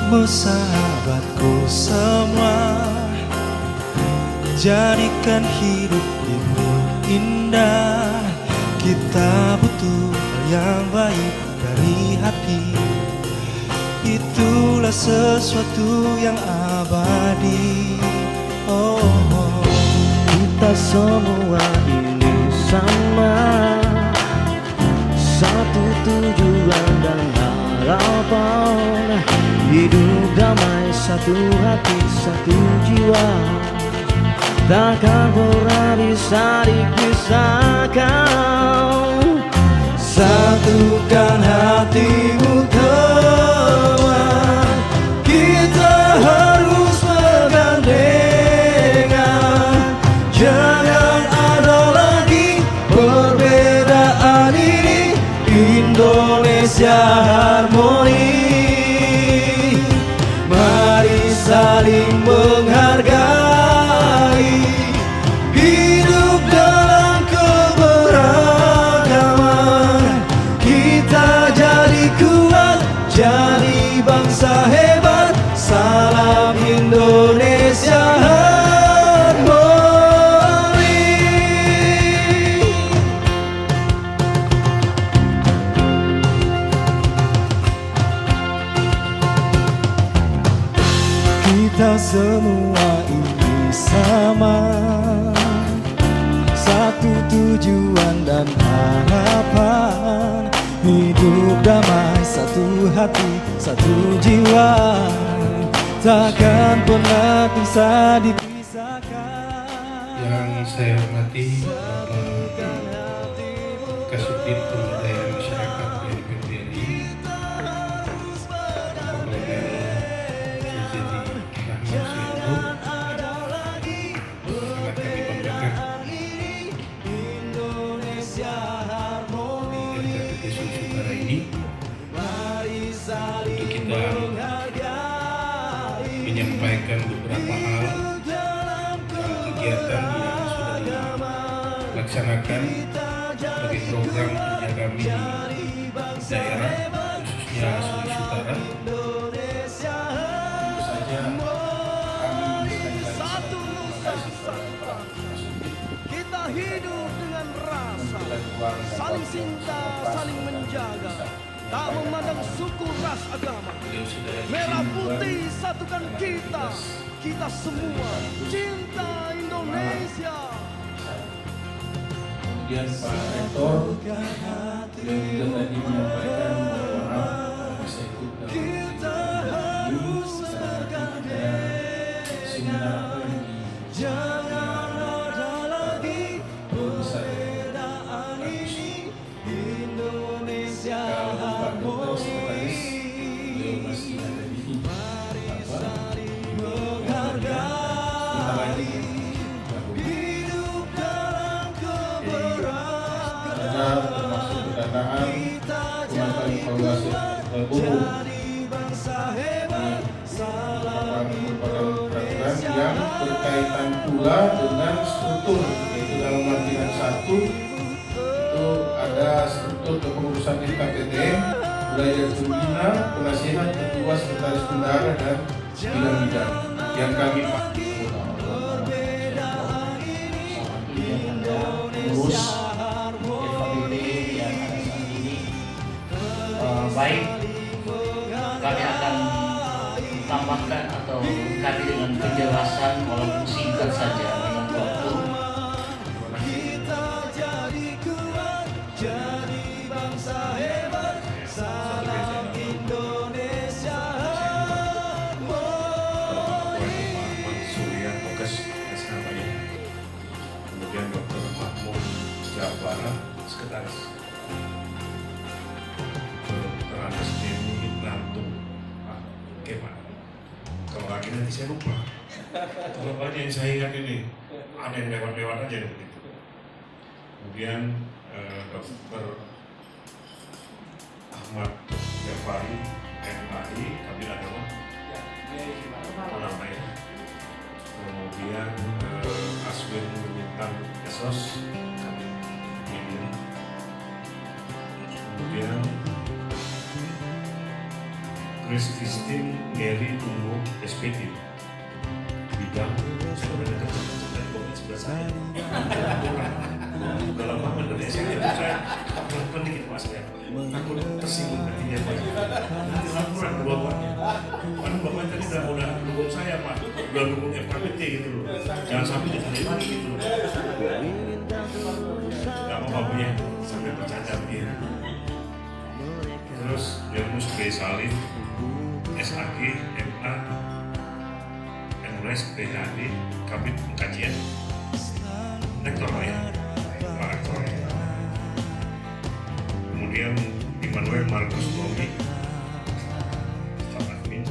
sahabatku semua, jadikan hidup ini indah. Kita butuh yang baik dari hati, itulah sesuatu yang abadi. Oh, oh. Kita semua ini sama, satu tujuan dan harapan. Hidup damai, satu hati, satu jiwa, takkan pernah bisa dipisahkan. Satukan hatimu teman, kita harus bergandengan. Jangan ada lagi perbedaan ini, Indonesia harmoni. Mari saling menghargai, hidup dalam keberagaman. Kita jadi kuat, jadi bangsa hebat. Salam Indonesia harmoni. Kita semua ini sama, satu tujuan dan harapan. Hidup damai, satu hati, satu jiwa, takkan pernah bisa dipisahkan. Yang saya hormati Bapak Kasubdit Pemberdayaan Masyarakat BNPB RI, Bapak Kolonel Brigjen Rahmat Suhendro, sangat kami banggakan RKPD Sulawesi Utara ini untuk kita menyampaikan beberapa hal dalam kegiatan yang sudah dilaksanakan sebagai program kerja kami di daerah, khususnya Sulawesi Utara. Tentu saja kami sekali lagi sangat berterima kasih kepada Pak Kasubdit Kita hidup dengan rasa, memberikan ruang dan saling waktu cinta, yang pas saling untuk menjaga, bisa tak menyampaikan memandang hal. suku, ras, agama. Beliau sudah Merah izin putih duluan satukan dengan kita, tugas kita semua cinta Indonesia. Kemudian Pak Rektor, beliau juga tadi menyampaikan mohon maaf bisa ikut dalam kegiatan ini. Karena nanti ada seminar apa yang Jangan ada lagi perbedaan ini, Indonesia kalau Pak Dokter harmoni. Sekretaris, beliau masih ada di sebentar lagi Hidup dalam keberagaman, ada termasuk pendataan penguatan evaluasi guru bangsa hebat. merupakan peraturan yang berkaitan pula dengan struktur, yaitu dalam lampiran 1 itu ada struktur kepengurusan LKPTM, belajar pembina, penasihat, ketua, sekretaris bendahara dan bidang-bidang yang kami urus FKPD yang ada saat ini. Baik, kami akan tambahkan atau kami dengan penjelasan walaupun singkat saja dengan waktu. Kita jadi kuat, jadi bangsa hebat. Salam Indonesia harmoni. Muhammad Surya Bogas namanya. Kemudian Dr. Mahmud Jabara, sekretaris. Dr. Andes Deni Lantung. Oke Pak, kalau lagi nanti saya lupa. Kalau aja yang saya ingat ini ada yang lewat-lewat aja begitu. Kemudian Dr. Ahmad Jafari, MAI, Kabil Agama. Namanya. Kemudian Aswin Bintang Esos, kami kemudian Grace Christine Mary Ungu SPD bidang sebenarnya kerja COVID sebelah saya. Udah lama benernya saya pelan dikit mas ya. Takut tersinggung hatinya pak. Nanti laporan ke bapaknya. Kan bapaknya tadi udah dukung saya pak, udah dukung FKPT gitu loh. Jangan sampai diterima gitu loh. Gak apa-apa punya sampai bercanda dia. Terus Yunus B. Salim, SAG, MA, MUS, PhD, Kabit Pengkajian, Rektor ya, Pak Rektor ya. Kemudian Immanuel Marcus Lomi, Staf Admin,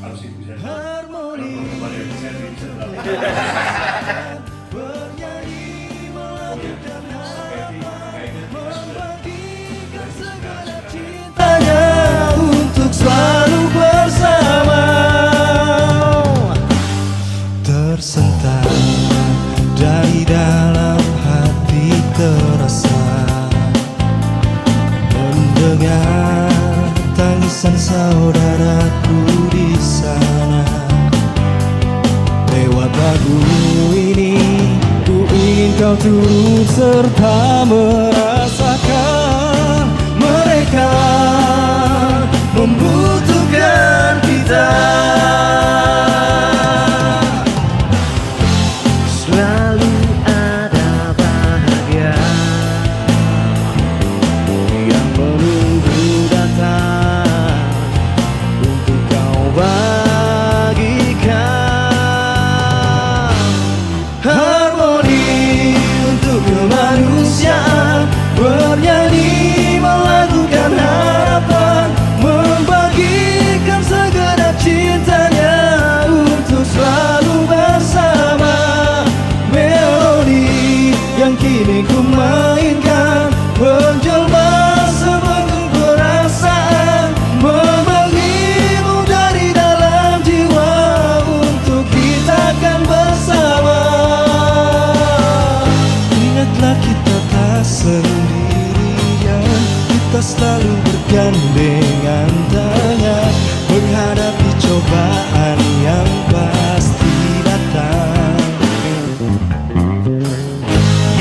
harus ibu saya. Harmoni bernyanyi melakukan membagikan segala cintanya untuk selalu bersama. Tersentak dari dalam hati terasa mendengar tangisan saudaraku di sana. Lewat lagu ini ku ingin kau turut serta merasakan mereka membutuhkan kita. Selalu ada bahagia yang menunggu datang untuk kau bagikan. Harmoni untuk kemanusiaan, bernyanyi melakukan harapan, membagikan segenap cintanya untuk selalu bersama. Melodi yang kini ku mainkan menjelma sebentuk perasaan, memanggilmu dari dalam jiwa untuk kita kan bersama. Ingatlah kita tak sendirian, kita selalu bergandengan tangan menghadapi cobaan yang pasti datang.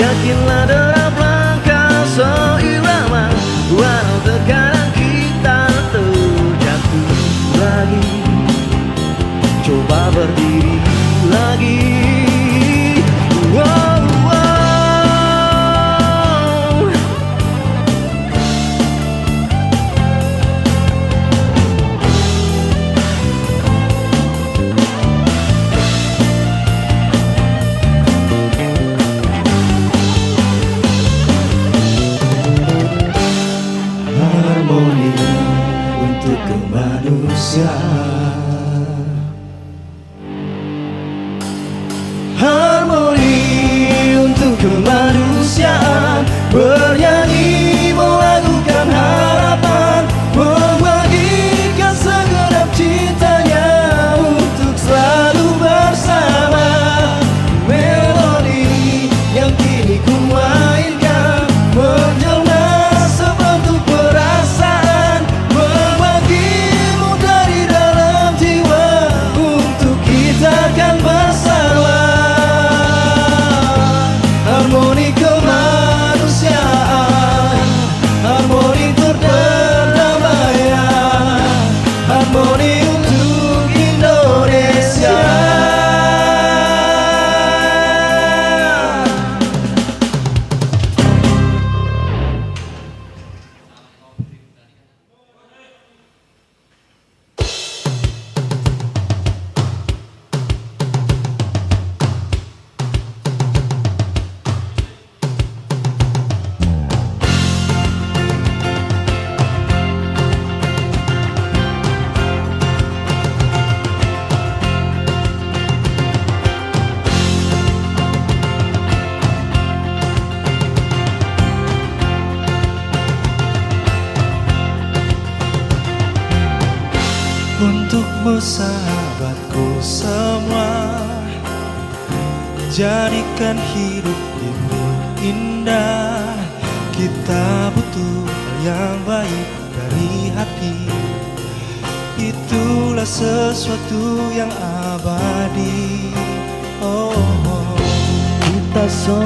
Yakinlah derap langkah seirama, walau terkadang kita terjatuh lagi, coba berdiri lagi. Wow, wow. Harmoni untuk kemanusiaan. Harmoni untuk kemanusiaan, bernyanyi melakukan harapan, membagikan segenap cintanya untuk selalu bersama. Melodi yang kini ku mainkan menjelma sebentuk perasaan, membagimu dari dalam jiwa untuk kita kan bersama. Harmoni kemanusiaan, harmoni perdamaian, harmoni untuk Indonesia. Untukmu sahabatku semua, jadikan hidup ini indah. Kita butuh hal yang baik dari hati. Itulah sesuatu yang abadi. Oh, kita semua